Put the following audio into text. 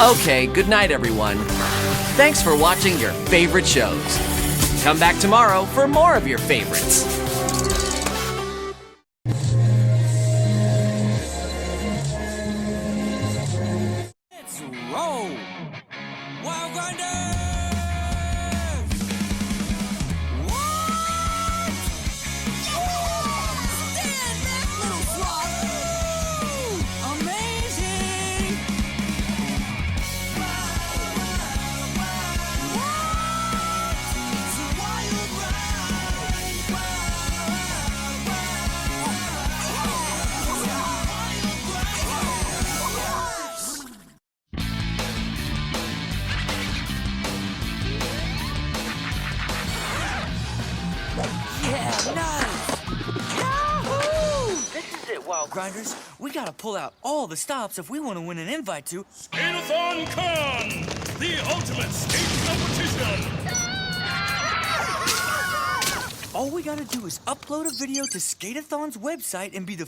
Okay, good night, everyone. Thanks for watching your favorite shows. Come back tomorrow for more of your favorites. Let's roll! Wild Grinders! What? Stand back, little frog! Amazing! It's a wild Yeah, nice! Yahoo! This is it, Wild Grinders. We gotta pull out all the stops if we want to win an invite to Skate-a-thon Con, the ultimate skate competition. All we gotta do is upload a video to Skate-a-thon's website and be the